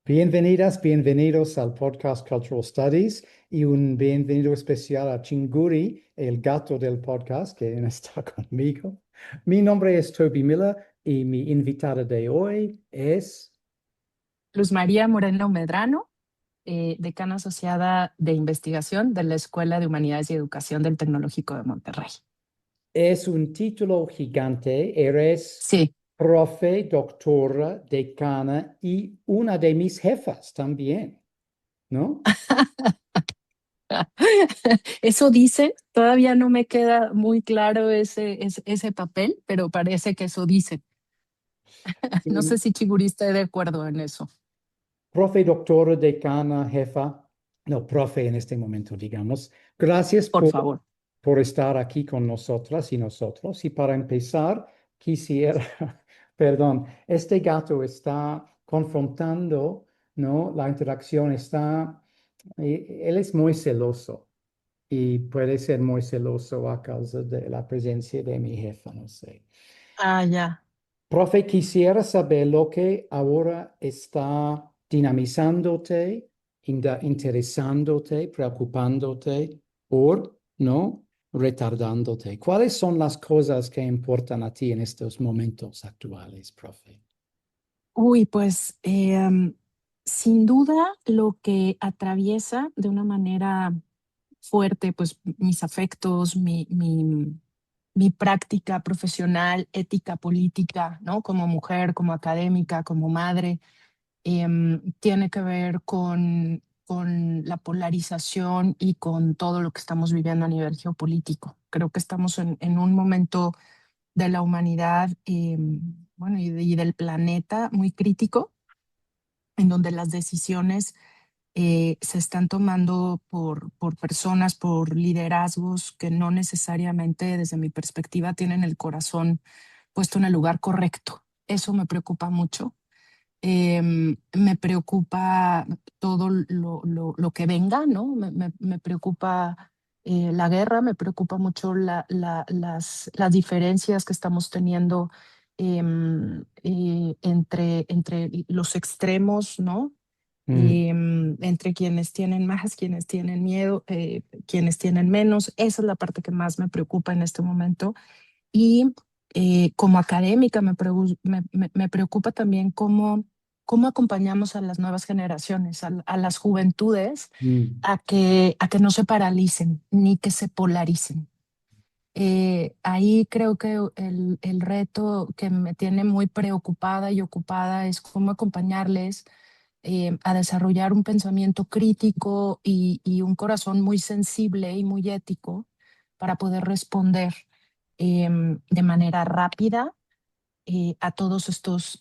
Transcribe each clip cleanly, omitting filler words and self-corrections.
Bienvenidas, bienvenidos al podcast Cultural Studies y un bienvenido especial a Chinguri, el gato del podcast que está conmigo. Mi nombre es Toby Miller y mi invitada de hoy es... Luz María Moreno Medrano, decana asociada de investigación de la Escuela de Humanidades y Educación del Tecnológico de Monterrey. Es un título gigante, eres Sí, profe, doctora, decana y una de mis jefas también, ¿no? eso dice, todavía no me queda muy claro ese papel, pero parece que eso dice. No sé Sí. si Chiguri está de acuerdo en eso. Profe, doctora, decana, jefa, no, profe en este momento, digamos. Gracias Por favor. por estar aquí con nosotras y nosotros. Y para empezar, quisiera, perdón, este gato está confrontando, ¿no? La interacción está, él es muy celoso y puede ser muy celoso a causa de la presencia de mi jefa, no sé. Ah, ya. Profe, quisiera saber lo que ahora está dinamizándote, interesándote, preocupándote o no retardándote. ¿Cuáles son las cosas que importan a ti en estos momentos actuales, profe? Uy, pues sin duda lo que atraviesa de una manera fuerte, pues mis afectos, mi práctica profesional, ética política, ¿no? Como mujer, como académica, como madre, tiene que ver con la polarización y con todo lo que estamos viviendo a nivel geopolítico. Creo que estamos en un momento de la humanidad, bueno, y del planeta muy crítico, en donde las decisiones se están tomando por personas, por liderazgos que no necesariamente, desde mi perspectiva, tienen el corazón puesto en el lugar correcto. Eso me preocupa mucho. Me preocupa todo lo que venga, ¿no? Me preocupa la guerra, me preocupa mucho las diferencias que estamos teniendo entre los extremos, ¿no? Mm, Entre quienes tienen más, quienes tienen miedo, quienes tienen menos. Esa es la parte que más me preocupa en este momento. Y como académica me preocupa también cómo acompañamos a las nuevas generaciones, a las juventudes, mm, a que no se paralicen ni que se polaricen. Ahí creo que el reto que me tiene muy preocupada y ocupada es cómo acompañarles a desarrollar un pensamiento crítico y un corazón muy sensible y muy ético para poder responder de manera rápida a todos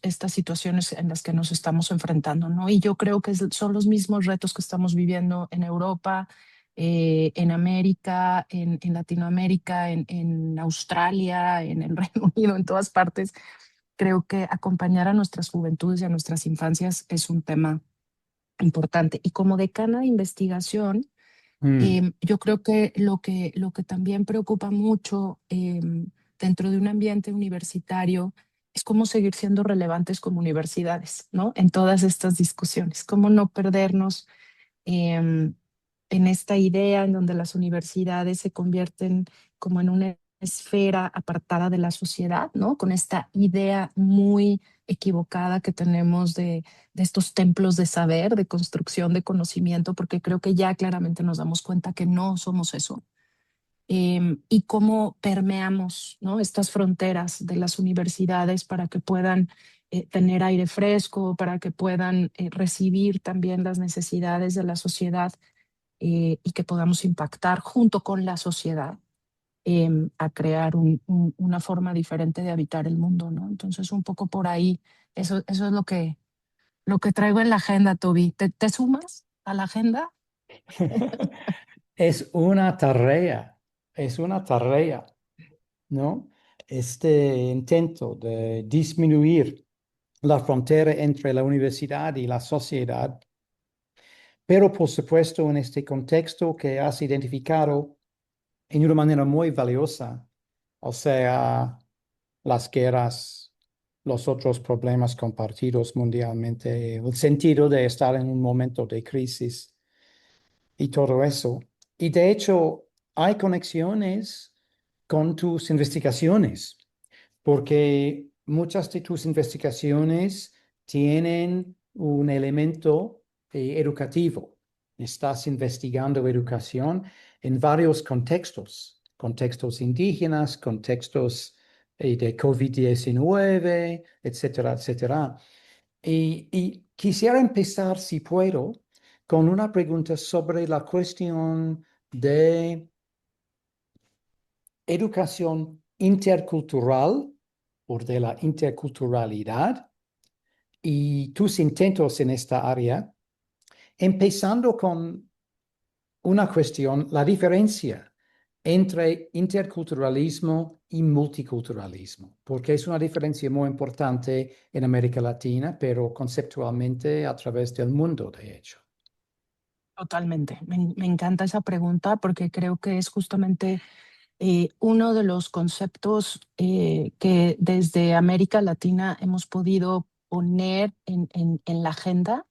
estas situaciones en las que nos estamos enfrentando, ¿no? Y yo creo que son los mismos retos que estamos viviendo en Europa, en América, en Latinoamérica, en Australia, en el Reino Unido, en todas partes. Creo que acompañar a nuestras juventudes y a nuestras infancias es un tema importante. Y como decana de investigación, mm, yo creo que lo que también preocupa mucho dentro de un ambiente universitario es cómo seguir siendo relevantes como universidades, ¿no? En todas estas discusiones, cómo no perdernos em, en esta idea en donde las universidades se convierten como en una esfera apartada de la sociedad, ¿no? Con esta idea muy equivocada que tenemos de estos templos de saber, de construcción de conocimiento, porque creo que ya claramente nos damos cuenta que no somos eso. Y cómo permeamos, ¿no? Estas fronteras de las universidades para que puedan tener aire fresco, para que puedan recibir también las necesidades de la sociedad y que podamos impactar junto con la sociedad a crear una forma diferente de habitar el mundo, ¿no? Entonces, un poco por ahí, eso es lo que traigo en la agenda, Toby. ¿Te sumas a la agenda? Es es una tarea, ¿no? Este intento de disminuir la frontera entre la universidad y la sociedad, pero por supuesto en este contexto que has identificado en una manera muy valiosa, o sea, las guerras, los otros problemas compartidos mundialmente, el sentido de estar en un momento de crisis y todo eso. Y de hecho, hay conexiones con tus investigaciones, porque muchas de tus investigaciones tienen un elemento educativo. Estás investigando educación en varios contextos, contextos indígenas, contextos de COVID-19, etcétera, etcétera. Y quisiera empezar, si puedo, con una pregunta sobre la cuestión de educación intercultural o de la interculturalidad y tus intentos en esta área, empezando con una cuestión, la diferencia entre interculturalismo y multiculturalismo, porque es una diferencia muy importante en América Latina, pero conceptualmente a través del mundo, de hecho. Totalmente. Me encanta esa pregunta porque creo que es justamente uno de los conceptos que desde América Latina hemos podido poner en la agenda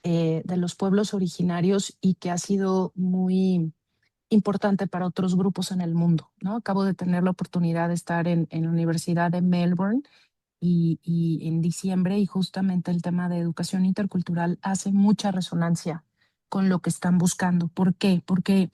de los pueblos originarios y que ha sido muy importante para otros grupos en el mundo, ¿no? Acabo de tener la oportunidad de estar en la Universidad de Melbourne y en diciembre y justamente el tema de educación intercultural hace mucha resonancia con lo que están buscando. ¿Por qué? Porque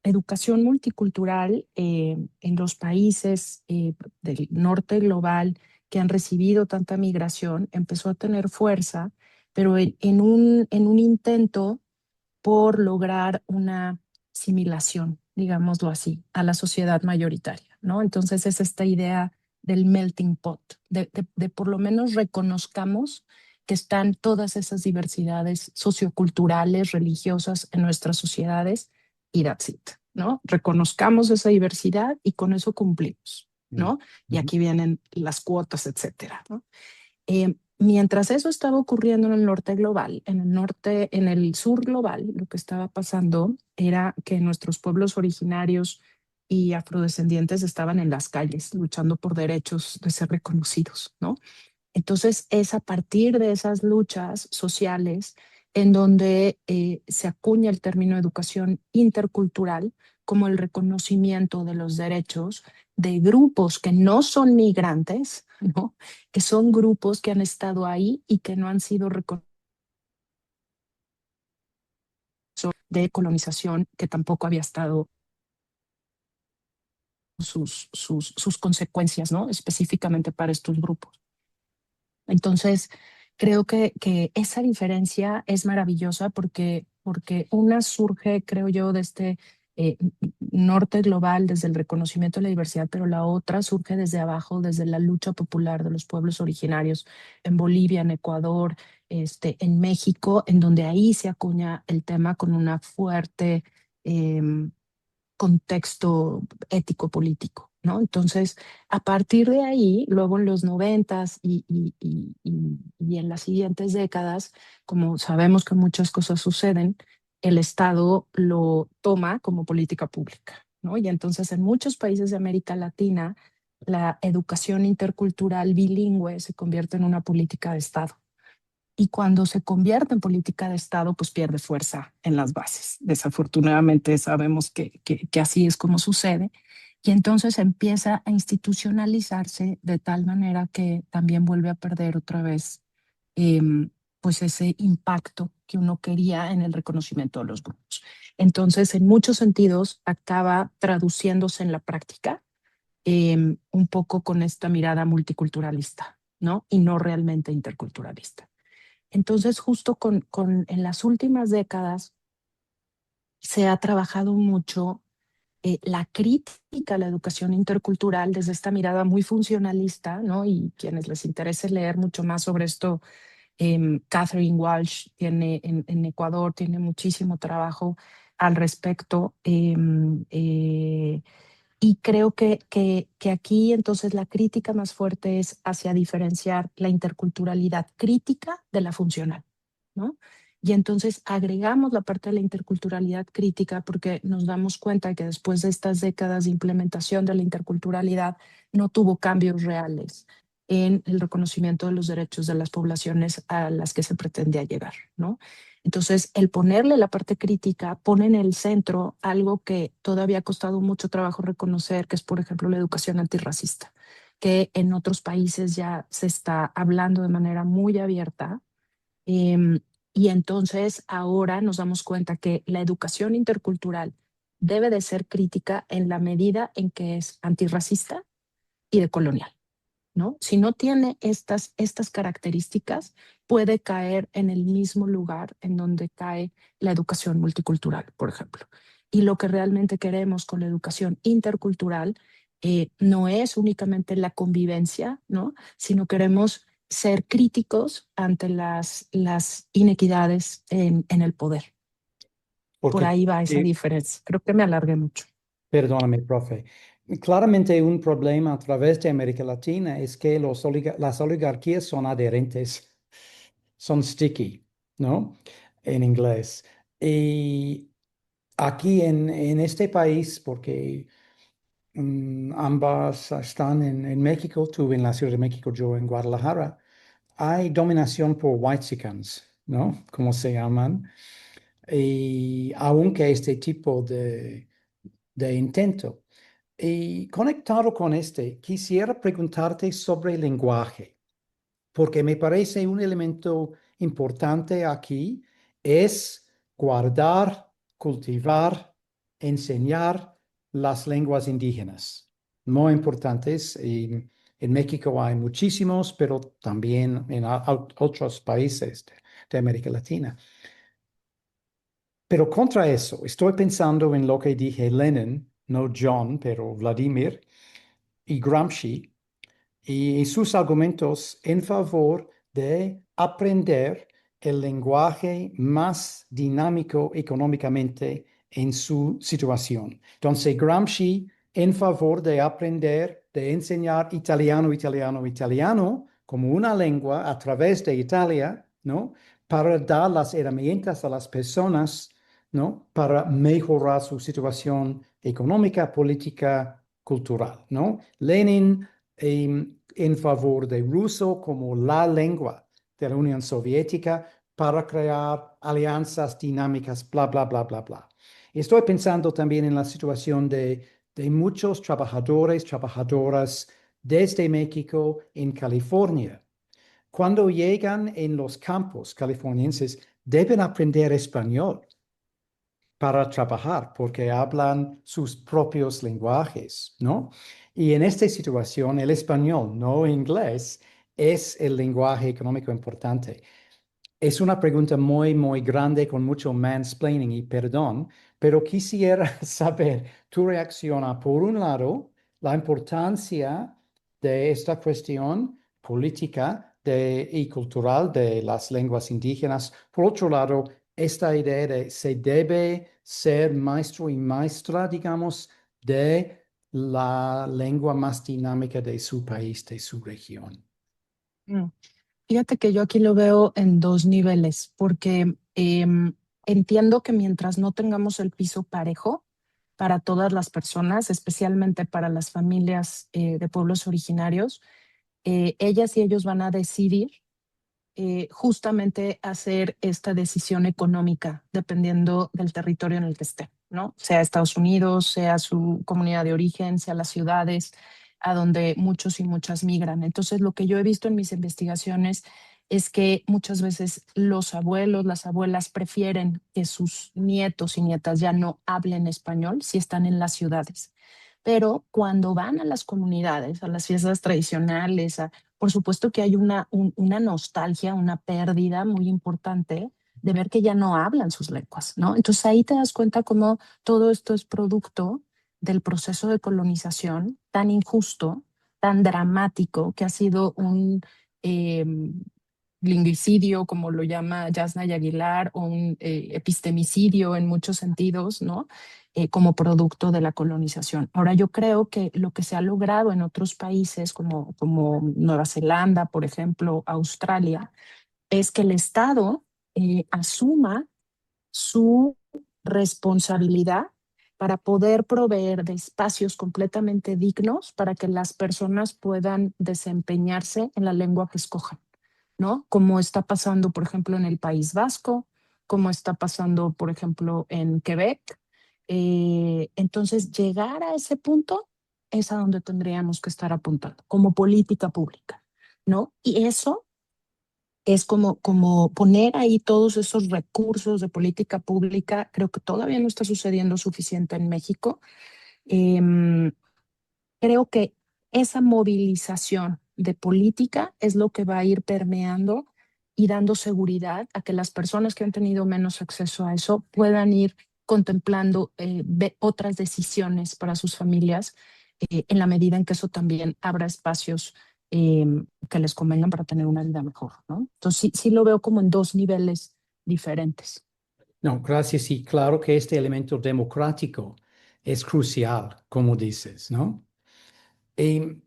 educación multicultural en los países del norte global que han recibido tanta migración empezó a tener fuerza, pero en un intento por lograr una asimilación, digámoslo así, a la sociedad mayoritaria, ¿no? Entonces es esta idea del melting pot, de por lo menos reconozcamos que están todas esas diversidades socioculturales, religiosas en nuestras sociedades y that's it, ¿no? Reconozcamos esa diversidad y con eso cumplimos, ¿no? Y aquí vienen las cuotas, etcétera, ¿no? Mientras eso estaba ocurriendo en el norte global, en el norte, en el sur global, lo que estaba pasando era que nuestros pueblos originarios y afrodescendientes estaban en las calles luchando por derechos de ser reconocidos, ¿no? Entonces es a partir de esas luchas sociales en donde se acuña el término educación intercultural como el reconocimiento de los derechos de grupos que no son migrantes, ¿no? Que son grupos que han estado ahí y que no han sido reconocidos de colonización, que tampoco había estado sus consecuencias, ¿no? Específicamente para estos grupos. Entonces, creo que esa diferencia es maravillosa porque una surge, creo yo, de este norte global, desde el reconocimiento de la diversidad, pero la otra surge desde abajo, desde la lucha popular de los pueblos originarios en Bolivia, en Ecuador, en México, en donde ahí se acuña el tema con una fuerte contexto ético-político, ¿no? Entonces, a partir de ahí, luego en los noventas y en las siguientes décadas, como sabemos que muchas cosas suceden, el Estado lo toma como política pública, ¿no? Y entonces en muchos países de América Latina, la educación intercultural bilingüe se convierte en una política de Estado. Y cuando se convierte en política de Estado, pues pierde fuerza en las bases. Desafortunadamente sabemos que así es como sucede. Y entonces empieza a institucionalizarse de tal manera que también vuelve a perder otra vez pues ese impacto que uno quería en el reconocimiento de los grupos. Entonces, en muchos sentidos, acaba traduciéndose en la práctica un poco con esta mirada multiculturalista, ¿no? Y no realmente interculturalista. Entonces, justo en las últimas décadas se ha trabajado mucho la crítica a la educación intercultural desde esta mirada muy funcionalista, ¿no? Y quienes les interese leer mucho más sobre esto, Catherine Walsh tiene en Ecuador, tiene muchísimo trabajo al respecto. Y creo que aquí entonces la crítica más fuerte es hacia diferenciar la interculturalidad crítica de la funcional, ¿no? Y entonces agregamos la parte de la interculturalidad crítica porque nos damos cuenta que después de estas décadas de implementación de la interculturalidad no tuvo cambios reales en el reconocimiento de los derechos de las poblaciones a las que se pretendía llegar, ¿no? Entonces, el ponerle la parte crítica pone en el centro algo que todavía ha costado mucho trabajo reconocer, que es, por ejemplo, la educación antirracista, que en otros países ya se está hablando de manera muy abierta. em, y entonces ahora nos damos cuenta que la educación intercultural debe de ser crítica en la medida en que es antirracista y decolonial, ¿no? Si no tiene estas características, puede caer en el mismo lugar en donde cae la educación multicultural, por ejemplo. Y lo que realmente queremos con la educación intercultural no es únicamente la convivencia, ¿no? Sino queremos ser críticos ante las inequidades en el poder. Por Porque, ahí va esa diferencia. Creo que me alargué mucho. perdóname, profe, claramente un problema a través de América Latina es que las oligarquías son adherentes, son sticky, ¿no? En inglés. Y aquí en este país, porque ambas están en México, tú en la Ciudad de México, yo en Guadalajara, hay dominación por whitexicans, ¿no? Como se llaman. Y aunque este tipo de intento. Y conectado con este, quisiera preguntarte sobre el lenguaje, porque me parece un elemento importante aquí es guardar, cultivar, enseñar las lenguas indígenas. Muy importantes. Y en México hay muchísimos, pero también en otros países de América Latina. Pero contra eso, estoy pensando en lo que dije Lenin, no John, pero Vladimir y Gramsci, y sus argumentos en favor de aprender el lenguaje más dinámico económicamente en su situación. Entonces, Gramsci en favor de aprender, de enseñar italiano, italiano, italiano como una lengua a través de Italia, ¿no? Para dar las herramientas a las personas, ¿no? Para mejorar su situación económica, política, cultural, ¿no? Lenin en favor de ruso como la lengua de la Unión Soviética para crear alianzas dinámicas, bla, bla, bla, bla, bla. Estoy pensando también en la situación de muchos trabajadores, trabajadoras desde México en California. Cuando llegan en los campos californienses, deben aprender español para trabajar porque hablan sus propios lenguajes, ¿no? Y en esta situación, el español, no inglés, es el lenguaje económico importante. Es una pregunta muy, muy grande con mucho mansplaining y perdón, pero quisiera saber tu reacción a, por un lado, la importancia de esta cuestión política y cultural de las lenguas indígenas. Por otro lado, esta idea de se debe ser maestro y maestra, digamos, de la lengua más dinámica de su país, de su región. Mm. Fíjate que yo aquí lo veo en dos niveles, porque entiendo que mientras no tengamos el piso parejo para todas las personas, especialmente para las familias de pueblos originarios, ellas y ellos van a decidir justamente hacer esta decisión económica dependiendo del territorio en el que esté, ¿no? Sea Estados Unidos, sea su comunidad de origen, sea las ciudades a donde muchos y muchas migran. Entonces, lo que yo he visto en mis investigaciones es que muchas veces los abuelos, las abuelas prefieren que sus nietos y nietas ya no hablen español si están en las ciudades. Pero cuando van a las comunidades, a las fiestas tradicionales, por supuesto que hay una nostalgia, una pérdida muy importante de ver que ya no hablan sus lenguas, ¿no? Entonces ahí te das cuenta cómo todo esto es producto del proceso de colonización tan injusto, tan dramático, que ha sido un eh, lingüicidio, como lo llama Yasna Aguilar, o un epistemicidio en muchos sentidos, ¿no? Como producto de la colonización. Ahora, yo creo que lo que se ha logrado en otros países como Nueva Zelanda, por ejemplo, Australia, es que el Estado asuma su responsabilidad para poder proveer de espacios completamente dignos para que las personas puedan desempeñarse en la lengua que escojan, ¿no? Como está pasando, por ejemplo, en el País Vasco, como está pasando, por ejemplo, en Quebec. Entonces, llegar a ese punto es a donde tendríamos que estar apuntando como política pública, ¿no? Y eso es como poner ahí todos esos recursos de política pública. Creo que todavía no está sucediendo suficiente en México. Em, Creo que esa movilización de política es lo que va a ir permeando y dando seguridad a que las personas que han tenido menos acceso a eso puedan ir contemplando otras decisiones para sus familias, en la medida en que eso también abra espacios eh, que les convengan para tener una vida mejor, ¿no? Entonces sí lo veo como en dos niveles diferentes. No, gracias. Y claro que este elemento democrático es crucial, como dices, ¿no? Em,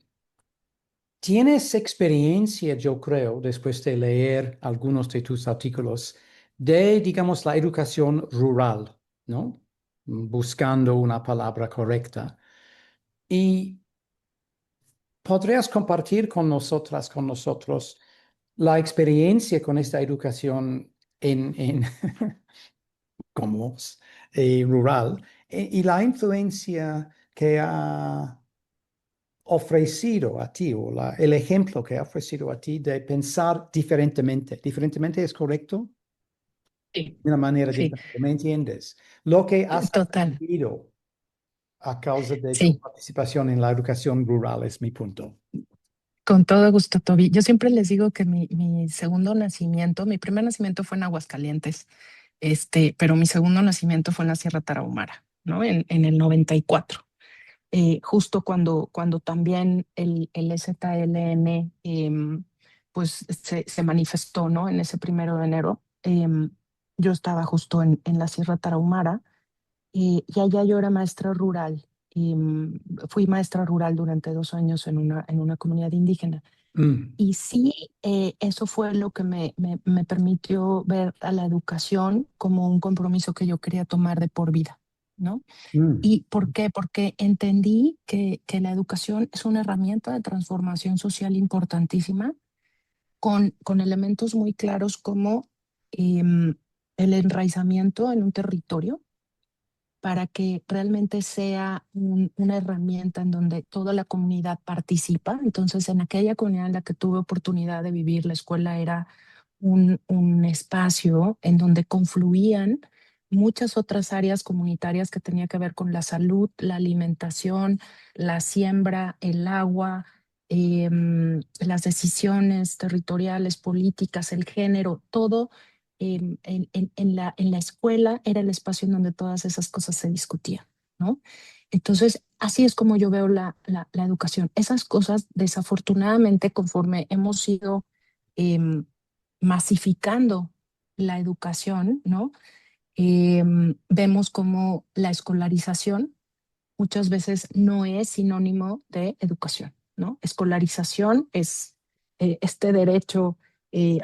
Tienes experiencia, yo creo, después de leer algunos de tus artículos, de, digamos, la educación rural, ¿no? Buscando una palabra correcta. Y podrías compartir con nosotras, con nosotros, la experiencia con esta educación en como rural y la influencia que ha ofrecido a ti o el ejemplo que ha ofrecido a ti de pensar diferentemente. ¿Diferentemente es correcto? Sí, De una manera sí, diferente, ¿me entiendes? Lo que has total. aprendido a causa de tu Sí. participación en la educación rural es mi punto. Con todo gusto, Toby. Yo siempre les digo que mi segundo nacimiento, mi primer nacimiento fue en Aguascalientes, pero mi segundo nacimiento fue en la Sierra Tarahumara, ¿no? En el 94, justo cuando también el EZLN pues se manifestó, ¿no? En ese 1 de enero. Yo estaba justo en la Sierra Tarahumara, y allá yo era maestra rural. Y fui maestra rural durante 2 años en una comunidad indígena. Mm, Y sí, eso fue lo que me permitió ver a la educación como un compromiso que yo quería tomar de por vida, ¿no? mm, ¿Y por qué? Porque entendí que la educación es una herramienta de transformación social importantísima, con elementos muy claros como el enraizamiento en un territorio para que realmente sea una herramienta en donde toda la comunidad participa. Entonces, en aquella comunidad en la que tuve oportunidad de vivir, la escuela era un espacio en donde confluían muchas otras áreas comunitarias que tenía que ver con la salud, la alimentación, la siembra, el agua, las decisiones territoriales, políticas, el género, todo en la escuela era el espacio en donde todas esas cosas se discutían, ¿no? Entonces, así es como yo veo la educación. Esas cosas, desafortunadamente, conforme hemos ido em, masificando la educación, ¿no? Vemos como la escolarización muchas veces no es sinónimo de educación, ¿no? Escolarización es este derecho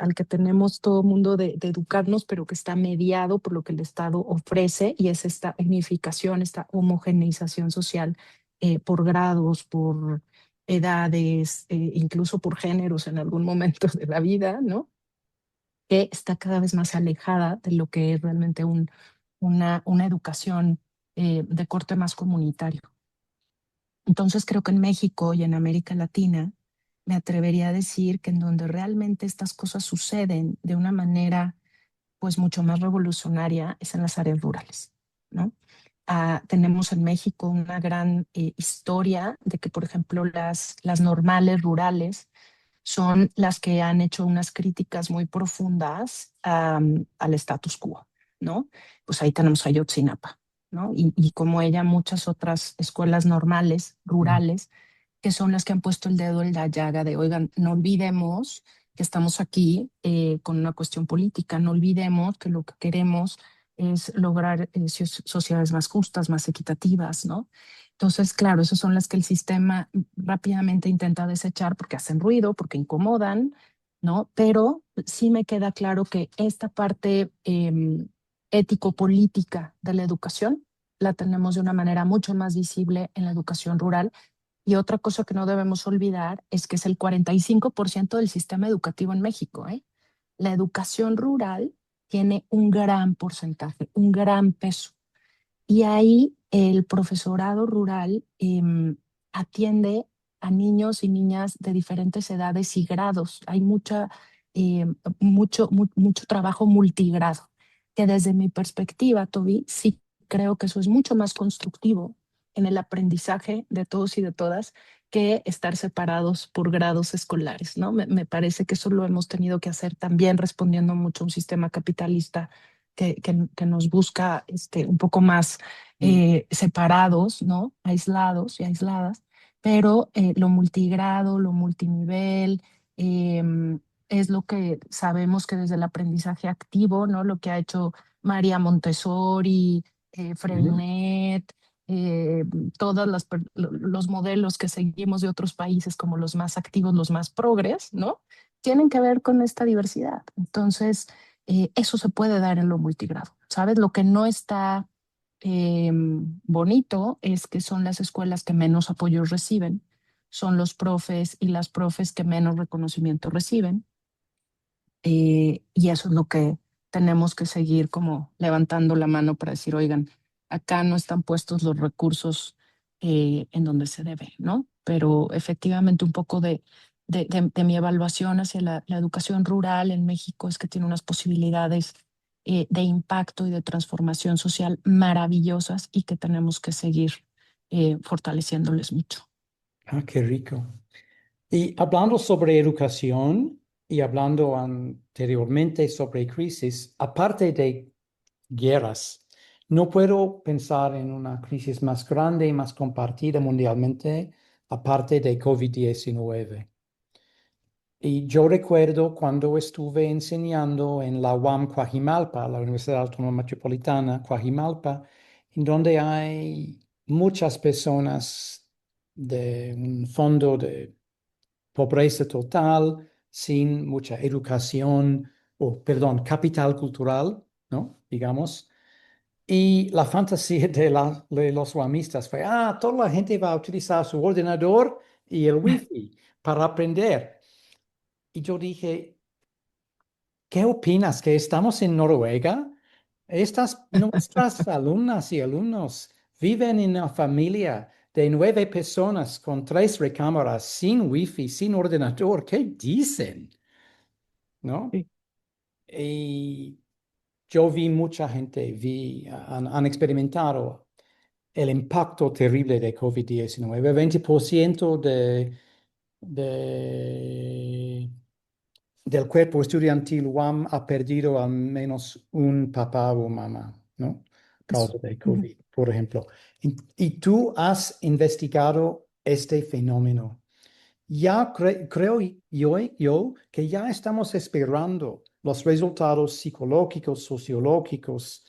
al que tenemos todo mundo de educarnos, pero que está mediado por lo que el Estado ofrece, y es esta unificación, esta homogeneización social por grados, por edades, incluso por géneros en algún momento de la vida, ¿no? Que está cada vez más alejada de lo que es realmente una educación de corte más comunitario. Entonces creo que en México y en América Latina me atrevería a decir que en donde realmente estas cosas suceden de una manera pues mucho más revolucionaria es en las áreas rurales, ¿no? Tenemos en México una gran historia de que, por ejemplo, las normales rurales son las que han hecho unas críticas muy profundas al status quo, ¿no? Pues ahí tenemos a Ayotzinapa, ¿no? Y como ella, muchas otras escuelas normales, mm. rurales, que son las que han puesto el dedo en la llaga de, oigan, no olvidemos que estamos aquí con una cuestión política, no olvidemos que lo que queremos es lograr sociedades más justas, más equitativas, ¿no? Entonces, claro, esas son las que el sistema rápidamente intenta desechar porque hacen ruido, porque incomodan, ¿no? Pero sí me queda claro que esta parte ético-política de la educación la tenemos de una manera mucho más visible en la educación rural. Y otra cosa que no debemos olvidar es que es el 45% del sistema educativo en México, ¿eh? La educación rural tiene un gran porcentaje, un gran peso. Y ahí el profesorado rural atiende a niños y niñas de diferentes edades y grados. Hay mucho trabajo multigrado, que desde mi perspectiva, Toby, sí creo que eso es mucho más constructivo en el aprendizaje de todos y de todas que estar separados por grados escolares, ¿no? Me parece que eso lo hemos tenido que hacer también respondiendo mucho a un sistema capitalista que nos busca un poco más Mm. separados, ¿no? Aislados y aisladas, pero lo multigrado, lo multinivel, es lo que sabemos que desde el aprendizaje activo, ¿no? Lo que ha hecho María Montessori, Ujú. Freinet, eh, todos los modelos que seguimos de otros países como los más activos, los más progres, ¿no? Tienen que ver con esta diversidad. Entonces, eso se puede dar en lo multigrado, ¿sabes? Lo que no está bonito es que son las escuelas que menos apoyos reciben, son los profes y las profes que menos reconocimiento reciben, y eso es lo que tenemos que seguir como levantando la mano para decir, oigan, acá no están puestos los recursos en donde se debe, ¿no? Pero efectivamente un poco de mi evaluación hacia la educación rural en México es que tiene unas posibilidades de impacto y de transformación social maravillosas y que tenemos que seguir fortaleciéndoles mucho. Ah, qué rico. Y hablando sobre educación y hablando anteriormente sobre crisis, aparte de guerras, no puedo pensar en una crisis más grande y más compartida mundialmente, aparte de COVID-19. Y yo recuerdo cuando estuve enseñando en la UAM Coajimalpa, la Universidad Autónoma Metropolitana Coajimalpa, en donde hay muchas personas de un fondo de pobreza total, sin mucha educación, o perdón, capital cultural, ¿no? Digamos. Y la fantasía de los guamistas fue, toda la gente va a utilizar su ordenador y el wifi para aprender. Y yo dije, ¿qué opinas? ¿Que estamos en Noruega? Nuestras alumnas y alumnos viven en una familia de 9 personas con 3 recámaras, sin wifi, sin ordenador. ¿Qué dicen? ¿No? Sí, Y yo vi mucha gente, han experimentado el impacto terrible de COVID-19. 20% de del cuerpo estudiantil UAM ha perdido al menos un papá o mamá, ¿no? eso. Causa de Ujú. COVID, por ejemplo. Y tú has investigado este fenómeno. Ya creo yo que ya estamos esperando los resultados psicológicos, sociológicos,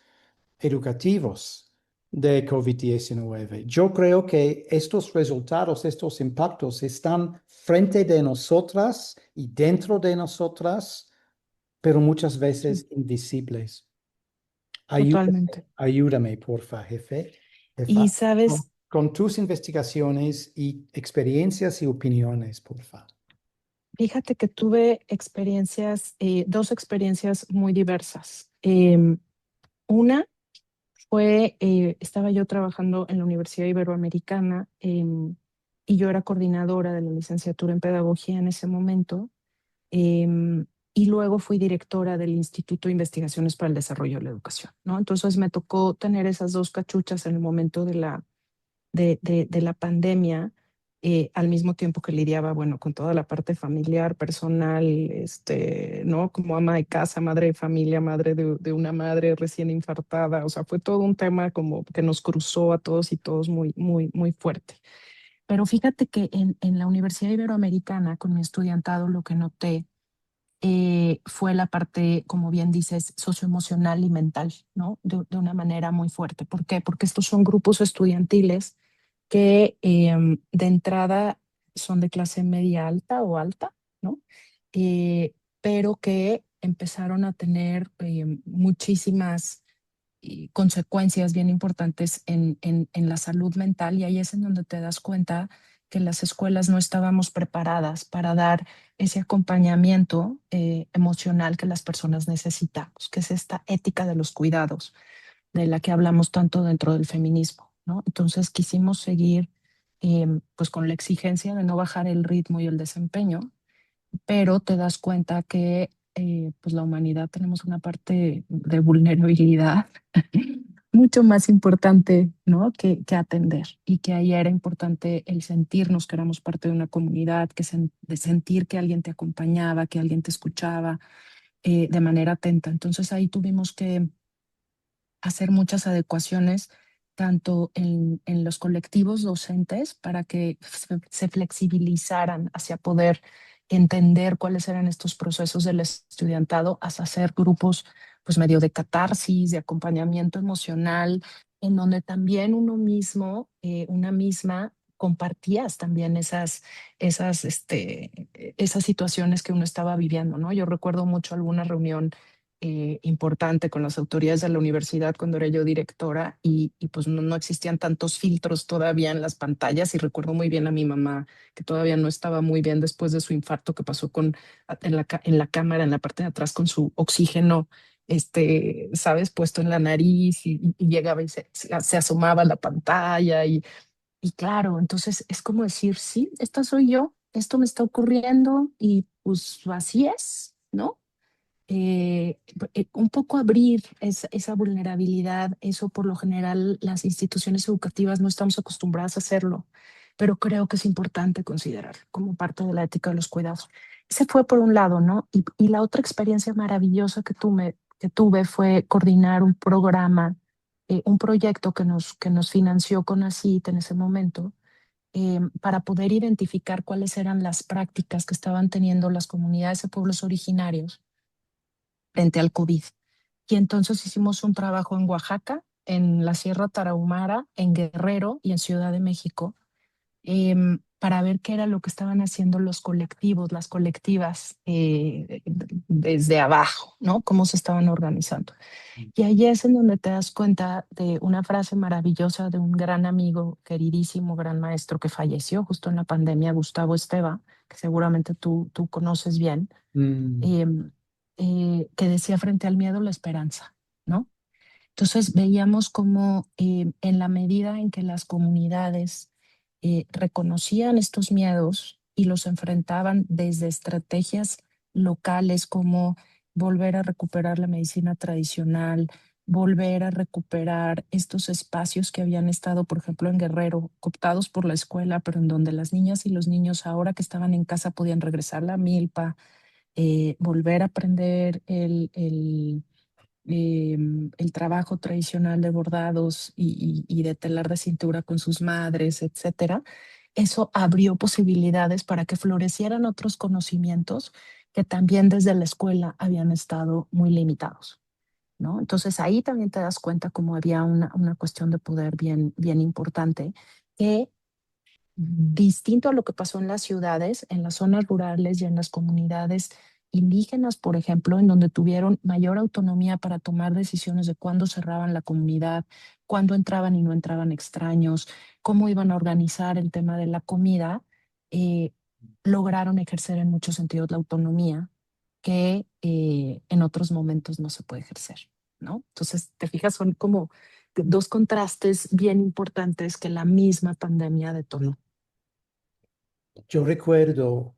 educativos de COVID-19. Yo creo que estos resultados, estos impactos están frente de nosotras y dentro de nosotras, pero muchas Sí, veces invisibles. totalmente. Ayúdame, porfa, Y jefa, sabes, con tus investigaciones y experiencias y opiniones, porfa. fíjate que tuve experiencias, dos experiencias muy diversas. Una fue, estaba yo trabajando en la Universidad Iberoamericana, y yo era coordinadora de la licenciatura en pedagogía en ese momento, y luego fui directora del Instituto de Investigaciones para el Desarrollo de la Educación, ¿no? Entonces me tocó tener esas dos cachuchas en el momento de la pandemia, al mismo tiempo que lidiaba, bueno, con toda la parte familiar, personal, ¿no? Como ama de casa, madre de familia, madre de una madre recién infartada, o sea, fue todo un tema como que nos cruzó a todos y todos muy, muy, muy fuerte. Pero fíjate que en la Universidad Iberoamericana, con mi estudiantado, lo que noté fue la parte, como bien dices, socioemocional y mental, ¿no? De una manera muy fuerte. ¿Por qué? Porque estos son grupos estudiantiles que de entrada son de clase media alta o alta, ¿no? Pero que empezaron a tener muchísimas consecuencias bien importantes en la salud mental y ahí es en donde te das cuenta que las escuelas no estábamos preparadas para dar ese acompañamiento emocional que las personas necesitamos, que es esta ética de los cuidados de la que hablamos tanto dentro del feminismo, ¿no? Entonces quisimos seguir pues con la exigencia de no bajar el ritmo y el desempeño, pero te das cuenta que pues la humanidad tenemos una parte de vulnerabilidad mucho más importante, ¿no? Que atender y que ahí era importante el sentirnos que éramos parte de una comunidad, de sentir que alguien te acompañaba, que alguien te escuchaba de manera atenta. Entonces ahí tuvimos que hacer muchas adecuaciones tanto en los colectivos docentes para que se flexibilizaran hacia poder entender cuáles eran estos procesos del estudiantado, hasta hacer grupos pues medio de catarsis, de acompañamiento emocional, en donde también uno mismo, una misma, compartías también esas situaciones que uno estaba viviendo, ¿no? Yo recuerdo mucho alguna reunión importante con las autoridades de la universidad cuando era yo directora y pues no existían tantos filtros todavía en las pantallas y recuerdo muy bien a mi mamá que todavía no estaba muy bien después de su infarto que pasó en la cámara en la parte de atrás con su oxígeno sabes, puesto en la nariz y llegaba y se asomaba a la pantalla y claro, entonces es como decir, sí, esta soy yo, esto me está ocurriendo y pues así es, ¿no? Un poco abrir esa vulnerabilidad, eso por lo general las instituciones educativas no estamos acostumbradas a hacerlo, pero creo que es importante considerar como parte de la ética de los cuidados. Ese fue por un lado, ¿no? Y la otra experiencia maravillosa que tuve fue coordinar un programa, un proyecto que nos financió con CONACYT en ese momento, para poder identificar cuáles eran las prácticas que estaban teniendo las comunidades de pueblos originarios frente al COVID. Y entonces hicimos un trabajo en Oaxaca, en la Sierra Tarahumara, en Guerrero y en Ciudad de México, para ver qué era lo que estaban haciendo los colectivos, las colectivas desde abajo, ¿no? Cómo se estaban organizando. Y ahí es en donde te das cuenta de una frase maravillosa de un gran amigo, queridísimo, gran maestro que falleció justo en la pandemia, Gustavo Esteva, que seguramente tú conoces bien, Mm. em, que decía frente al miedo la esperanza, ¿no? Entonces veíamos como en la medida en que las comunidades reconocían estos miedos y los enfrentaban desde estrategias locales como volver a recuperar la medicina tradicional, volver a recuperar estos espacios que habían estado, por ejemplo, en Guerrero, cooptados por la escuela, pero en donde las niñas y los niños ahora que estaban en casa podían regresar a la milpa, volver a aprender el trabajo tradicional de bordados y de telar de cintura con sus madres, etcétera. Eso abrió posibilidades para que florecieran otros conocimientos que también desde la escuela habían estado muy limitados, ¿no? Entonces ahí también te das cuenta cómo había una cuestión de poder bien, bien importante que distinto a lo que pasó en las ciudades, en las zonas rurales y en las comunidades indígenas, por ejemplo, en donde tuvieron mayor autonomía para tomar decisiones de cuándo cerraban la comunidad, cuándo entraban y no entraban extraños, cómo iban a organizar el tema de la comida, eh, lograron ejercer en muchos sentidos la autonomía que en otros momentos no se puede ejercer, ¿no? Entonces, te fijas, son como dos contrastes bien importantes que la misma pandemia detonó. Yo recuerdo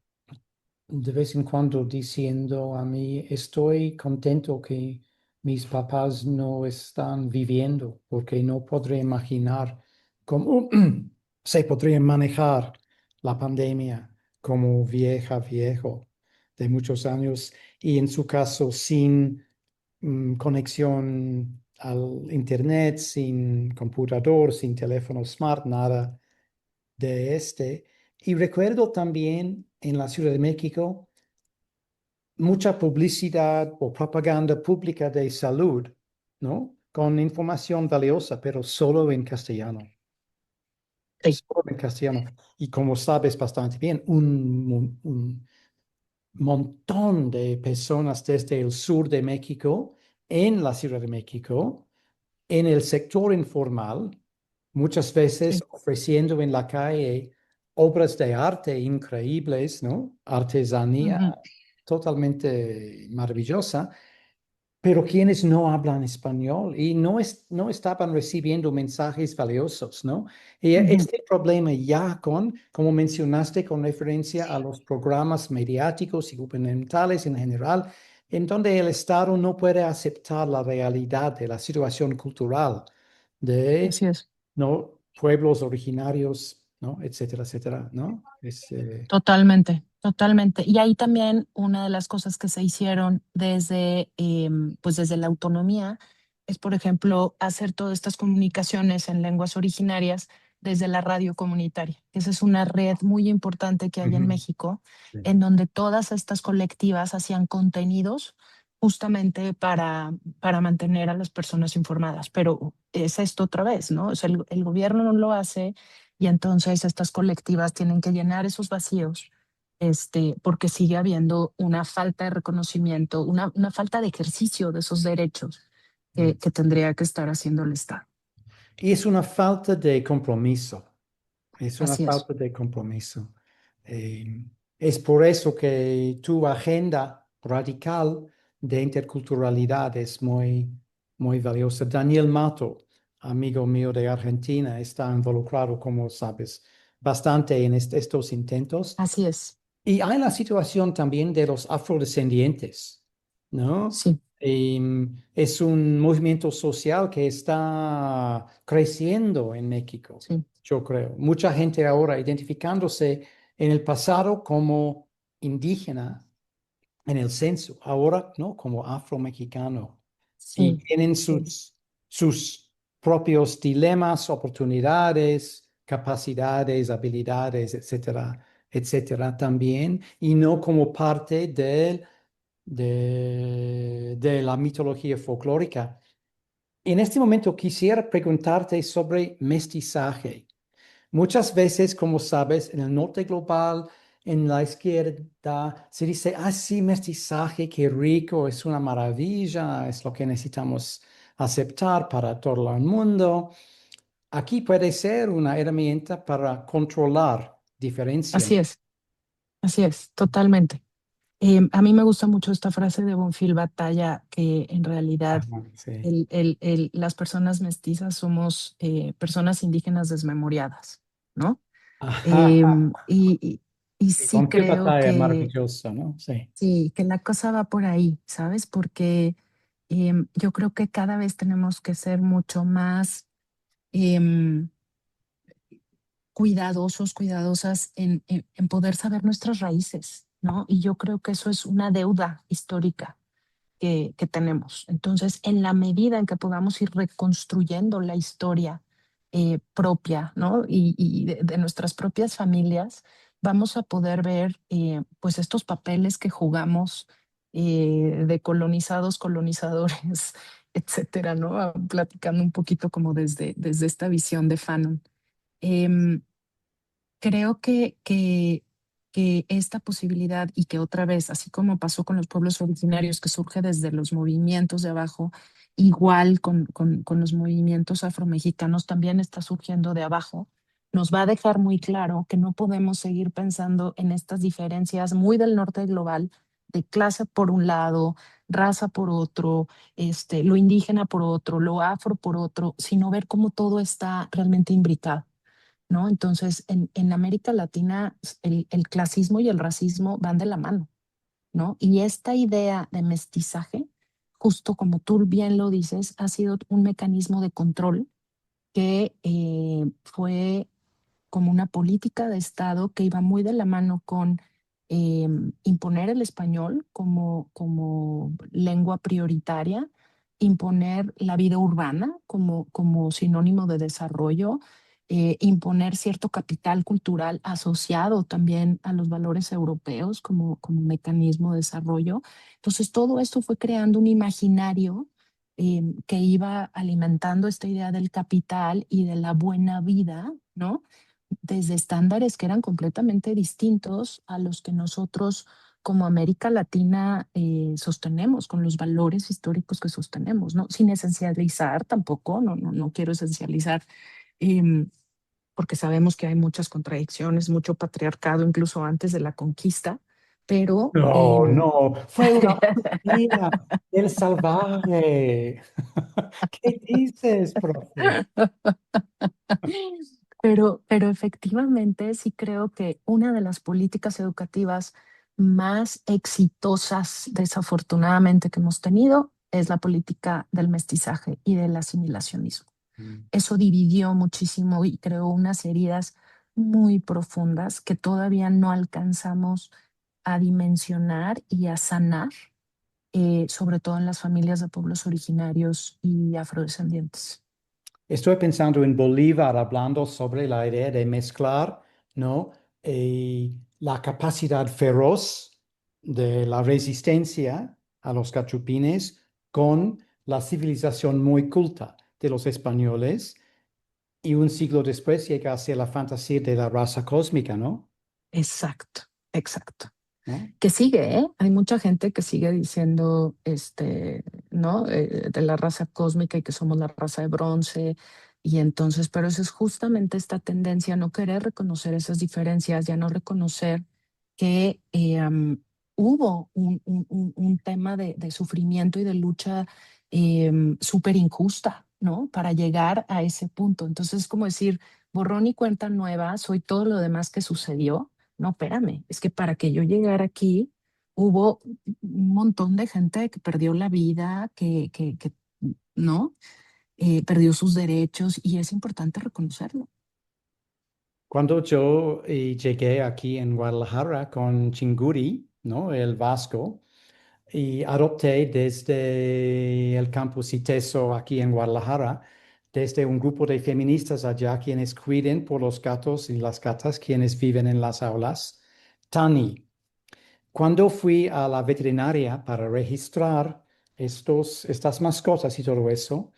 de vez en cuando diciendo a mí, estoy contento que mis papás no están viviendo, porque no podré imaginar cómo se podría manejar la pandemia como viejo de muchos años y en su caso sin conexión al internet, sin computador, sin teléfono smart, nada de este. Y recuerdo también en la Ciudad de México mucha publicidad o propaganda pública de salud, ¿no? Con información valiosa, pero solo en castellano. Sí. Solo en castellano. Y como sabes bastante bien, un montón de personas desde el sur de México en la Ciudad de México en el sector informal, muchas veces Sí. ofreciendo en la calle obras de arte increíbles, ¿no? Artesanía Ujú. totalmente maravillosa, pero quienes no hablan español y no estaban recibiendo mensajes valiosos, ¿no? Y Ujú. este problema ya como mencionaste, con referencia a los programas mediáticos y gubernamentales en general, en donde el Estado no puede aceptar la realidad de la situación cultural de, Así es. ¿no? Pueblos originarios, ¿no? Etcétera, etcétera, ¿no? Totalmente, totalmente. Y ahí también una de las cosas que se hicieron desde, pues desde la autonomía es, por ejemplo, hacer todas estas comunicaciones en lenguas originarias desde la radio comunitaria. Esa es una red muy importante que hay en Ujú, México, sí. en donde todas estas colectivas hacían contenidos justamente para mantener a las personas informadas. Pero es esto otra vez, ¿no? O sea, el gobierno no lo hace y entonces estas colectivas tienen que llenar esos vacíos, porque sigue habiendo una falta de reconocimiento, una falta de ejercicio de esos derechos Mm. que tendría que estar haciendo el Estado. Y es una falta de compromiso. Es una Así es. falta de compromiso. Eh, es por eso que tu agenda radical de interculturalidad es muy valiosa. Daniel Mato, amigo mío de Argentina, está involucrado, como sabes, bastante en estos intentos. Así es. Y hay la situación también de los afrodescendientes, ¿no? Sí, Es un movimiento social que está creciendo en México, sí, yo creo. Mucha gente ahora identificándose en el pasado como indígena en el censo, ahora, ¿no? Como afromexicano. Y sí, tienen sí, sus propios dilemas, oportunidades, capacidades, habilidades, etcétera, etcétera, también, y no como parte de la mitología folclórica. En este momento quisiera preguntarte sobre mestizaje. Muchas veces, como sabes, en el norte global, en la izquierda, se dice, ah, sí, mestizaje, qué rico, es una maravilla, es lo que necesitamos aceptar para todo el mundo. Aquí puede ser una herramienta para controlar diferencias. así es, totalmente. A mí me gusta mucho esta frase de Bonfil Batalla, que en realidad Ajá, sí. las personas mestizas somos personas indígenas desmemoriadas, ¿no? Ajá. Em, y, y, y Y sí con qué creo batalla maravillosa, ¿no? Sí. sí, que la cosa va por ahí, ¿sabes? Porque yo creo que cada vez tenemos que ser mucho más em, cuidadosos, cuidadosas en poder saber nuestras raíces, ¿no? Y yo creo que eso es una deuda histórica que tenemos. Entonces, en la medida en que podamos ir reconstruyendo la historia propia, ¿no? Y de nuestras propias familias, vamos a poder ver, pues, estos papeles que jugamos de colonizados, colonizadores, etcétera, ¿no? Platicando un poquito como desde esta visión de Fanon. Em, Creo que esta posibilidad y que otra vez, así como pasó con los pueblos originarios, que surge desde los movimientos de abajo, igual con los movimientos afromexicanos también está surgiendo de abajo, nos va a dejar muy claro que no podemos seguir pensando en estas diferencias muy del norte global, de clase por un lado, raza por otro, lo indígena por otro, lo afro por otro, sino ver cómo todo está realmente imbricado. ¿No? Entonces, en América Latina, el clasismo y el racismo van de la mano, ¿no? Y esta idea de mestizaje, justo como tú bien lo dices, ha sido un mecanismo de control que fue como una política de Estado que iba muy de la mano con imponer el español como lengua prioritaria, imponer la vida urbana como sinónimo de desarrollo, imponer cierto capital cultural asociado también a los valores europeos como mecanismo de desarrollo. Entonces, todo esto fue creando un imaginario que iba alimentando esta idea del capital y de la buena vida, ¿no? Desde estándares que eran completamente distintos a los que nosotros como América Latina sostenemos, con los valores históricos que sostenemos, ¿no? Sin esencializar tampoco, no quiero esencializar, em, porque sabemos que hay muchas contradicciones, mucho patriarcado, incluso antes de la conquista, pero No, no, fue una utopía del salvaje. ¿Qué dices, profe? Pero efectivamente sí creo que una de las políticas educativas más exitosas, desafortunadamente, que hemos tenido es la política del mestizaje y del asimilacionismo. Mm. Eso dividió muchísimo y creó unas heridas muy profundas que todavía no alcanzamos a dimensionar y a sanar, sobre todo en las familias de pueblos originarios y afrodescendientes. Estoy pensando en Bolívar hablando sobre la idea de mezclar, ¿no? La capacidad feroz de la resistencia a los cachupines con la civilización muy culta de los españoles y un siglo después llega hacia la fantasía de la raza cósmica, ¿no? Exacto, exacto. ¿No? Que sigue, ¿eh? Hay mucha gente que sigue diciendo, ¿no? De la raza cósmica y que somos la raza de bronce. Y entonces, pero eso es justamente esta tendencia a no querer reconocer esas diferencias, ya no reconocer que hubo un tema de sufrimiento y de lucha súper injusta, ¿no? Para llegar a ese punto. Entonces, es como decir, borrón y cuenta nueva, soy todo lo demás que sucedió. No, espérame, es que para que yo llegara aquí hubo un montón de gente que perdió la vida, que ¿no? Perdió sus derechos y es importante reconocerlo. Cuando yo llegué aquí en Guadalajara con Chinguri, ¿no? El vasco, y adopté desde el campus ITESO aquí en Guadalajara, desde un grupo de feministas allá quienes cuiden por los gatos y las gatas quienes viven en las aulas. Tani, cuando fui a la veterinaria para registrar estas mascotas y todo eso,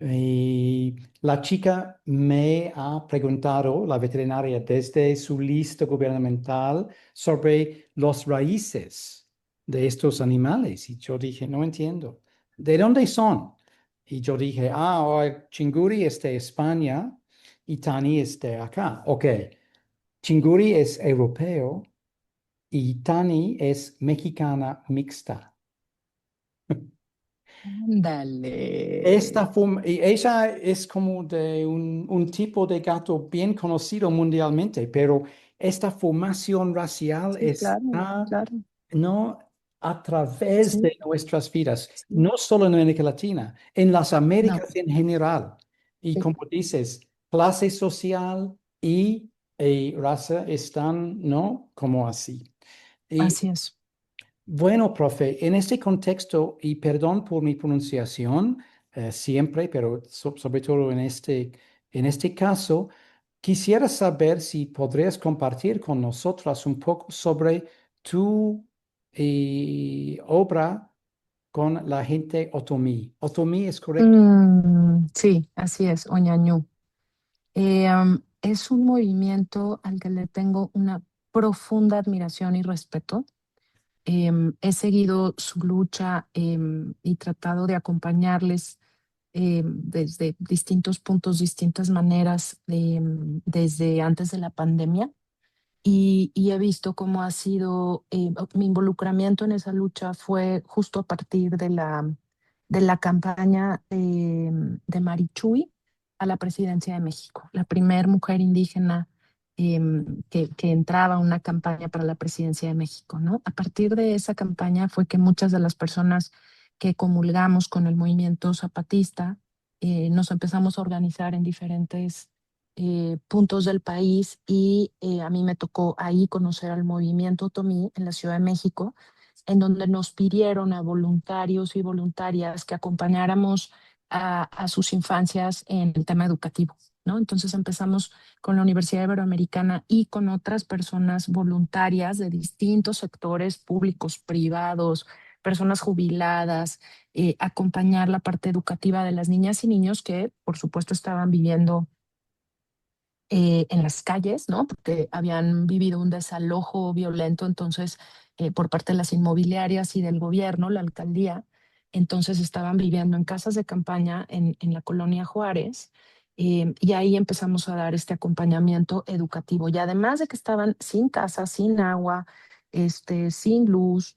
y la chica me ha preguntado, la veterinaria, desde su lista gubernamental sobre los raíces de estos animales. Y yo dije, no entiendo. ¿De dónde son? Y yo dije, el chinguri es de España y Tani es de acá. Ok, chinguri es europeo y Tani es mexicana mixta. Ándale. Y ella es como de un tipo de gato bien conocido mundialmente, pero esta formación racial Sí, claro, está, claro. ¿no? A través Sí, de nuestras vidas, sí. no solo en América Latina, en las No, Américas en general. Y sí, como dices, clase social y raza están, ¿no? Como así. así es. Bueno, profe, en este contexto, y perdón por mi pronunciación, siempre, pero sobre todo en este caso, quisiera saber si podrías compartir con nosotras un poco sobre tu obra con la gente otomí. ¿Otomí es correcto? Sí, así es, Oñañú. Es un movimiento al que le tengo una profunda admiración y respeto. He seguido su lucha y tratado de acompañarles desde distintos puntos, distintas maneras, desde antes de la pandemia. Y he visto cómo ha sido mi involucramiento en esa lucha fue justo a partir de la campaña de Marichuy a la presidencia de México, la primer mujer indígena que entraba a una campaña para la presidencia de México, ¿no? A partir de esa campaña fue que muchas de las personas que comulgamos con el movimiento zapatista nos empezamos a organizar en diferentes puntos del país y a mí me tocó ahí conocer al movimiento otomí en la Ciudad de México, en donde nos pidieron a voluntarios y voluntarias que acompañáramos a sus infancias en el tema educativo, ¿no? Entonces empezamos con la Universidad Iberoamericana y con otras personas voluntarias de distintos sectores públicos, privados, personas jubiladas, acompañar la parte educativa de las niñas y niños que, por supuesto, estaban viviendo en las calles, ¿no? Porque habían vivido un desalojo violento, entonces por parte de las inmobiliarias y del gobierno, la alcaldía. Entonces estaban viviendo en casas de campaña en la colonia Juárez, y ahí empezamos a dar este acompañamiento educativo. Y además de que estaban sin casa, sin agua, sin luz,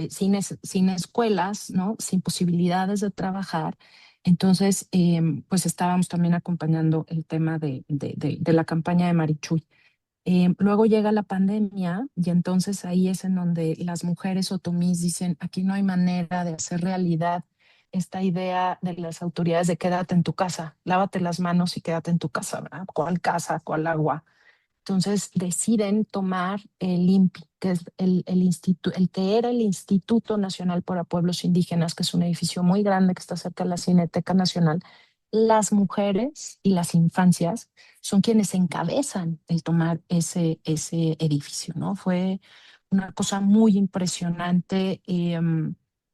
sin escuelas, ¿no? Sin posibilidades de trabajar. Entonces, pues estábamos también acompañando el tema de la campaña de Marichuy. Luego llega la pandemia y entonces ahí es en donde las mujeres otomís dicen, aquí no hay manera de hacer realidad esta idea de las autoridades de quédate en tu casa, lávate las manos y quédate en tu casa, ¿verdad? ¿Cuál casa? ¿Cuál agua? Entonces deciden tomar el INPI, que es el que era el Instituto Nacional para Pueblos Indígenas, que es un edificio muy grande que está cerca de la Cineteca Nacional. Las mujeres y las infancias son quienes encabezan el tomar ese edificio, ¿no? Fue una cosa muy impresionante,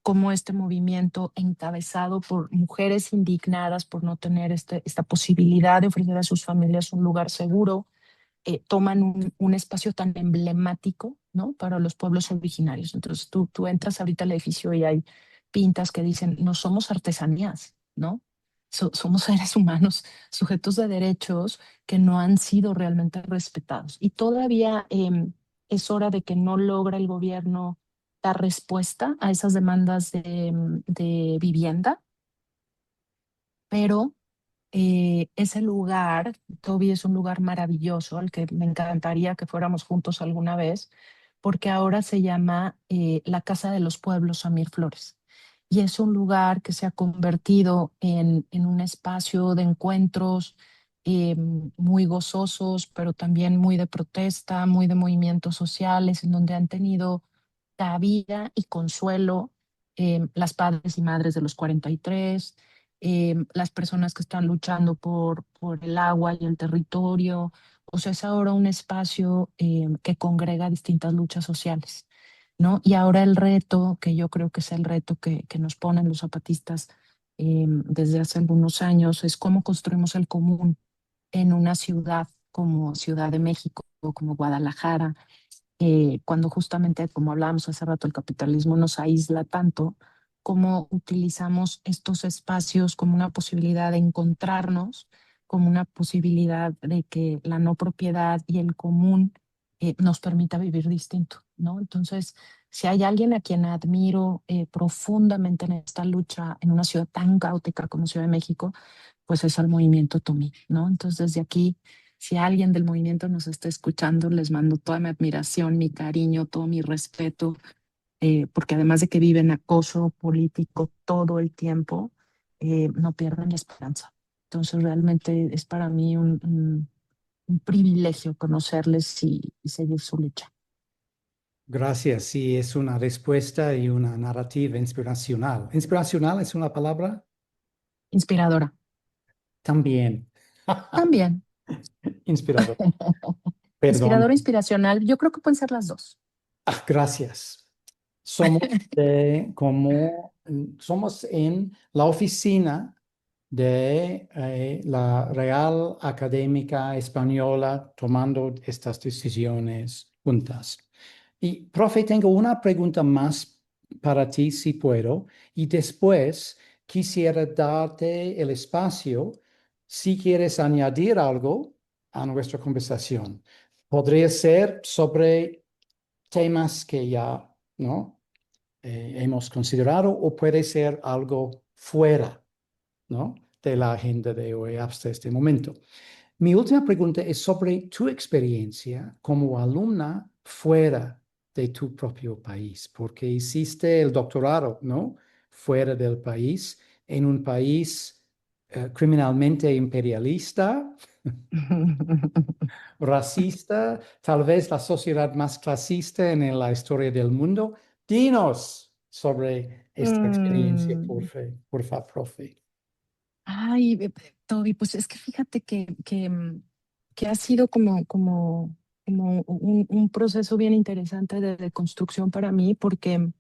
cómo este movimiento encabezado por mujeres indignadas por no tener esta posibilidad de ofrecer a sus familias un lugar seguro, toman un espacio tan emblemático, ¿no? Para los pueblos originarios. Entonces tú entras ahorita al edificio y hay pintas que dicen, no somos artesanías, ¿no? Somos seres humanos, sujetos de derechos que no han sido realmente respetados. Y todavía es hora de que no logra el gobierno dar respuesta a esas demandas de vivienda, pero ese lugar, Toby, es un lugar maravilloso al que me encantaría que fuéramos juntos alguna vez, porque ahora se llama la Casa de los Pueblos Samir Flores. Y es un lugar que se ha convertido en un espacio de encuentros muy gozosos, pero también muy de protesta, muy de movimientos sociales, en donde han tenido cabida y consuelo las padres y madres de los 43, las personas que están luchando por el agua y el territorio. O sea, es ahora un espacio que congrega distintas luchas sociales, ¿no? Y ahora el reto, que yo creo que es el reto que nos ponen los zapatistas desde hace algunos años, es cómo construimos el común en una ciudad como Ciudad de México o como Guadalajara, cuando justamente, como hablábamos hace rato, el capitalismo nos aísla tanto, cómo utilizamos estos espacios como una posibilidad de encontrarnos, como una posibilidad de que la no propiedad y el común nos permita vivir distinto, ¿no? Entonces, si hay alguien a quien admiro profundamente en esta lucha en una ciudad tan caótica como Ciudad de México, pues es al movimiento Tomí, ¿no? Entonces, desde aquí, si alguien del movimiento nos está escuchando, les mando toda mi admiración, mi cariño, todo mi respeto, porque además de que viven acoso político todo el tiempo, no pierden la esperanza. Entonces, realmente es para mí un privilegio conocerles y seguir su lucha. Gracias. Sí, es una respuesta y una narrativa inspiracional. ¿Inspiracional es una palabra? Inspiradora. También. También. Inspirador. Perdón. Inspiradora, inspiracional. Yo creo que pueden ser las dos. Gracias. Somos en la oficina de la Real Académica Española tomando estas decisiones juntas. Y, profe, tengo una pregunta más para ti, si puedo, y después quisiera darte el espacio si quieres añadir algo a nuestra conversación. Podría ser sobre temas que ya, ¿no? Hemos considerado o puede ser algo fuera, ¿no? De la agenda de hoy hasta este momento. Mi última pregunta es sobre tu experiencia como alumna fuera de tu propio país, porque hiciste el doctorado, ¿no? Fuera del país, en un país criminalmente imperialista, racista, tal vez la sociedad más clasista en la historia del mundo. Dinos sobre esta experiencia, Mm. porfa, profe. Ay, Toby, pues es que fíjate que ha sido como un proceso bien interesante de construcción para mí, porque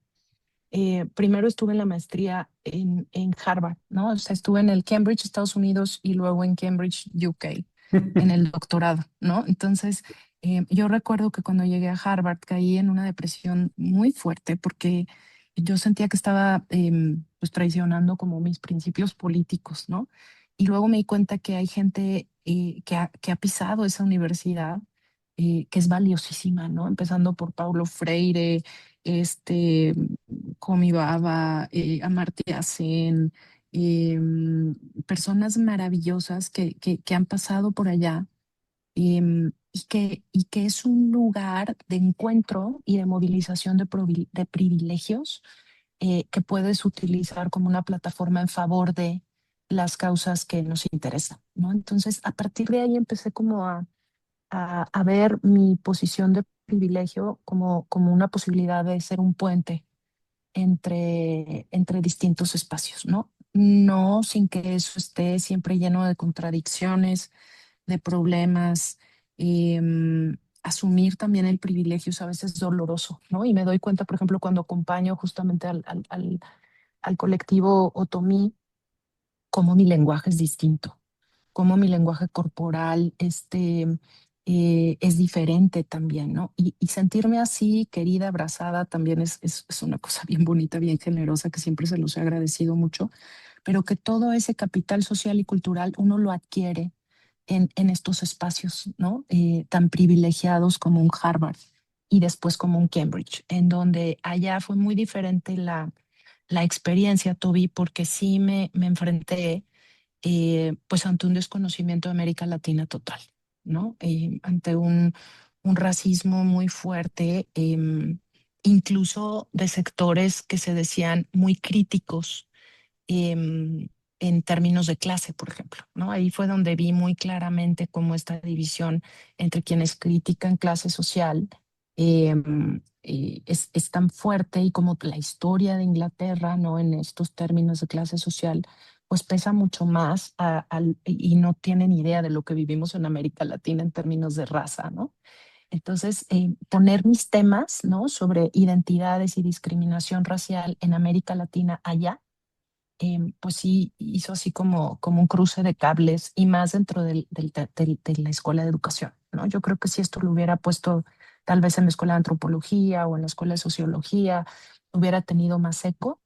primero estuve en la maestría en Harvard, ¿no? O sea, estuve en el Cambridge, Estados Unidos, y luego en Cambridge, UK, en el doctorado, ¿no? Entonces, Yo recuerdo que cuando llegué a Harvard caí en una depresión muy fuerte porque yo sentía que estaba pues traicionando como mis principios políticos, ¿no? Y luego me di cuenta que hay gente que ha pisado esa universidad, que es valiosísima, ¿no? Empezando por Paulo Freire, este, Homi Bhabha, Amartya Sen, personas maravillosas que han pasado por allá, y que es un lugar de encuentro y de movilización de privilegios, que puedes utilizar como una plataforma en favor de las causas que nos interesan, ¿no? Entonces, a partir de ahí empecé como a ver mi posición de privilegio como una posibilidad de ser un puente entre distintos espacios, ¿no? No sin que eso esté siempre lleno de contradicciones, de problemas. Asumir también el privilegio es a veces doloroso, ¿no? Y me doy cuenta, por ejemplo, cuando acompaño justamente al colectivo Otomí, cómo mi lenguaje es distinto, cómo mi lenguaje corporal es diferente también, ¿no? Y sentirme así, querida, abrazada, también es una cosa bien bonita, bien generosa, que siempre se los he agradecido mucho, pero que todo ese capital social y cultural uno lo adquiere en estos espacios, ¿no? Tan privilegiados como un Harvard y después como un Cambridge, en donde allá fue muy diferente la experiencia, Toby, porque sí me enfrenté pues ante un desconocimiento de América Latina total, ¿no? Ante un racismo muy fuerte, incluso de sectores que se decían muy críticos, en términos de clase, por ejemplo, ¿no? Ahí fue donde vi muy claramente cómo esta división entre quienes critican clase social es tan fuerte, y como la historia de Inglaterra, ¿no? En estos términos de clase social, pues pesa mucho más y no tienen idea de lo que vivimos en América Latina en términos de raza, ¿no? Entonces, poner mis temas, ¿no? Sobre identidades y discriminación racial en América Latina allá, pues sí hizo así como un cruce de cables, y más dentro de la escuela de educación, ¿no? Yo creo que si esto lo hubiera puesto tal vez en la escuela de antropología o en la escuela de sociología, hubiera tenido más eco,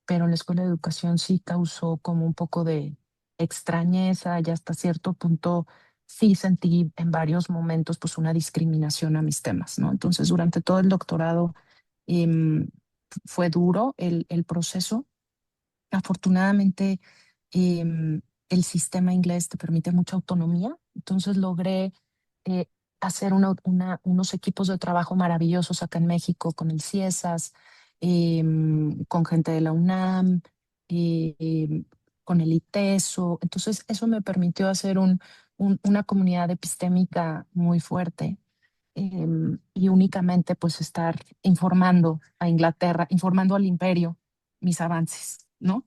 pero en la escuela de educación sí causó como un poco de extrañeza, y hasta cierto punto sí sentí en varios momentos pues una discriminación a mis temas, ¿no? Entonces, durante todo el doctorado, em, fue duro el proceso. Afortunadamente, el sistema inglés te permite mucha autonomía, entonces logré eh, hacer unos equipos de trabajo maravillosos acá en México con el CIESAS, con gente de la UNAM, con el ITESO. Entonces, eso me permitió hacer una comunidad epistémica muy fuerte, y únicamente pues estar informando a Inglaterra, informando al imperio mis avances, ¿no?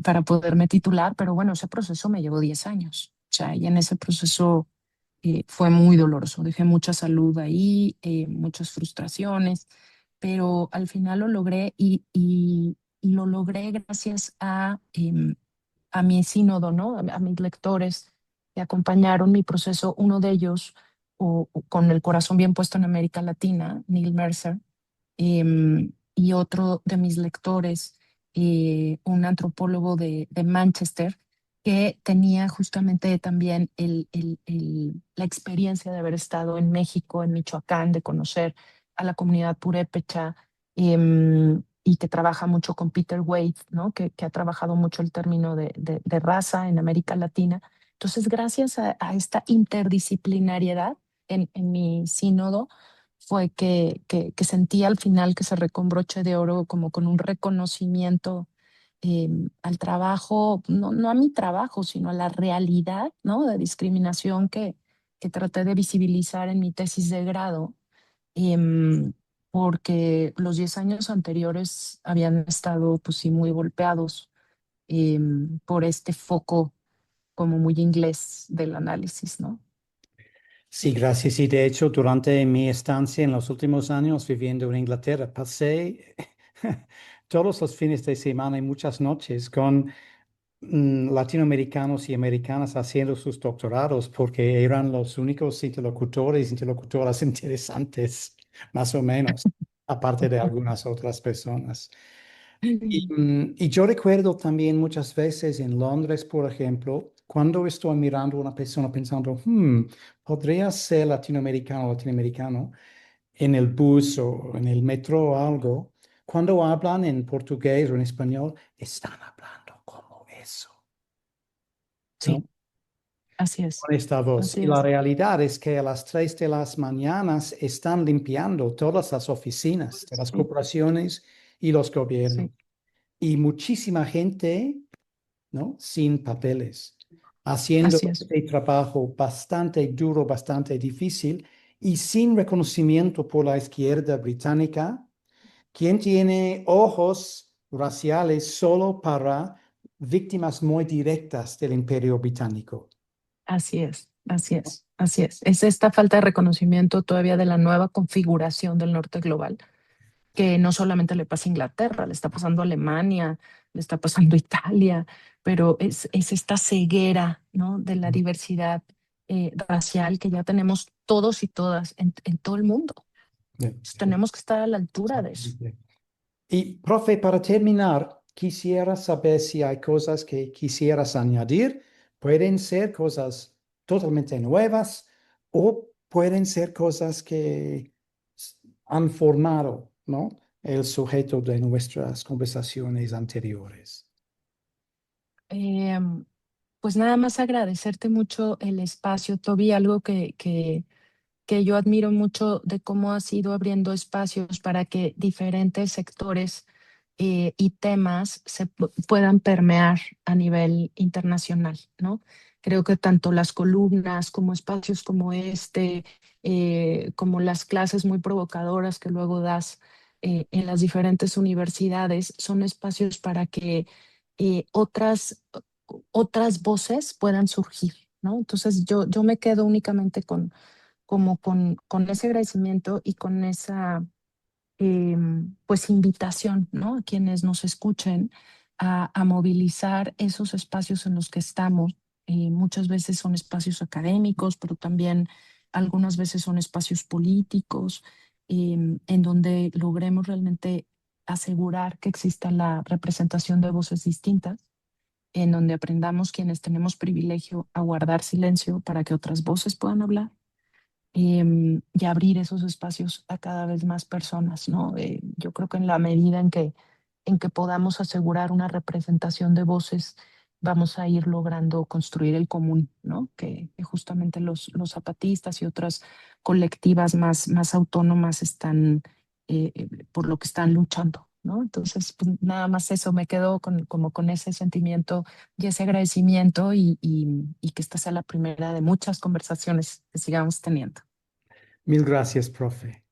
Para poderme titular, pero bueno, ese proceso me llevó 10 años, o sea, y en ese proceso fue muy doloroso, dejé mucha salud ahí, muchas frustraciones, pero al final lo logré, y lo logré gracias a mi sínodo, ¿no? A mis lectores que acompañaron mi proceso, uno de ellos o con el corazón bien puesto en América Latina, Neil Mercer, y otro de mis lectores, un antropólogo de Manchester, que tenía justamente también la experiencia de haber estado en México, en Michoacán, de conocer a la comunidad purépecha, y que trabaja mucho con Peter Wade, ¿no? Que ha trabajado mucho el término de raza en América Latina. Entonces, gracias a esta interdisciplinariedad en mi sínodo, fue que sentí al final que cerré con broche de oro, como con un reconocimiento al trabajo, no a mi trabajo, sino a la realidad, ¿no? De discriminación que traté de visibilizar en mi tesis de grado, em, porque los 10 años anteriores habían estado, pues sí, muy golpeados por este foco como muy inglés del análisis, ¿no? Sí, gracias. Y de hecho, durante mi estancia en los últimos años viviendo en Inglaterra, pasé todos los fines de semana y muchas noches con latinoamericanos y americanas haciendo sus doctorados porque eran los únicos interlocutores, interlocutoras interesantes, más o menos, aparte de algunas otras personas. Y yo recuerdo también muchas veces en Londres, por ejemplo, cuando estoy mirando a una persona pensando, podría ser latinoamericano o latinoamericano, en el bus o en el metro o algo, cuando hablan en portugués o en español, están hablando como eso, ¿no? Sí, así es, Con esta voz. así Y la es. realidad es que a las 3 de las mañanas están limpiando todas las oficinas de las Sí, corporaciones y los gobiernos. sí, Y muchísima gente, ¿no? Sin papeles, haciendo así es, este trabajo bastante duro, bastante difícil y sin reconocimiento por la izquierda británica, quien tiene ojos raciales solo para víctimas muy directas del Imperio Británico. así es, así es, así es. Es esta falta de reconocimiento todavía de la nueva configuración del norte global, que no solamente le pasa a Inglaterra, le está pasando a Alemania, le está pasando a Italia, pero es esta ceguera, ¿no? De la diversidad racial que ya tenemos todos y todas en todo el mundo. Entonces, tenemos que estar a la altura de eso. Exactamente. Y, profe, para terminar, quisiera saber si hay cosas que quisieras añadir. Pueden ser cosas totalmente nuevas o pueden ser cosas que han formado, ¿no? El sujeto de nuestras conversaciones anteriores. Em, pues nada más agradecerte mucho el espacio, Toby, algo que yo admiro mucho de cómo has ido abriendo espacios para que diferentes sectores y temas puedan permear a nivel internacional, ¿no? Creo que tanto las columnas como espacios como este, como las clases muy provocadoras que luego das en las diferentes universidades, son espacios para que otras voces puedan surgir, ¿no? Entonces yo me quedo únicamente con ese agradecimiento y con esa pues invitación, ¿no? A quienes nos escuchen a movilizar esos espacios en los que estamos. Muchas veces son espacios académicos, pero también algunas veces son espacios políticos, en donde logremos realmente asegurar que exista la representación de voces distintas, en donde aprendamos quienes tenemos privilegio a guardar silencio para que otras voces puedan hablar, y abrir esos espacios a cada vez más personas, ¿no? Yo creo que en la medida en que podamos asegurar una representación de voces, vamos a ir logrando construir el común, ¿no? Que justamente los zapatistas y otras colectivas más autónomas están, por lo que están luchando, ¿no? Entonces, pues, nada más eso, me quedo como con ese sentimiento y ese agradecimiento y que esta sea la primera de muchas conversaciones que sigamos teniendo. Mil gracias, profe.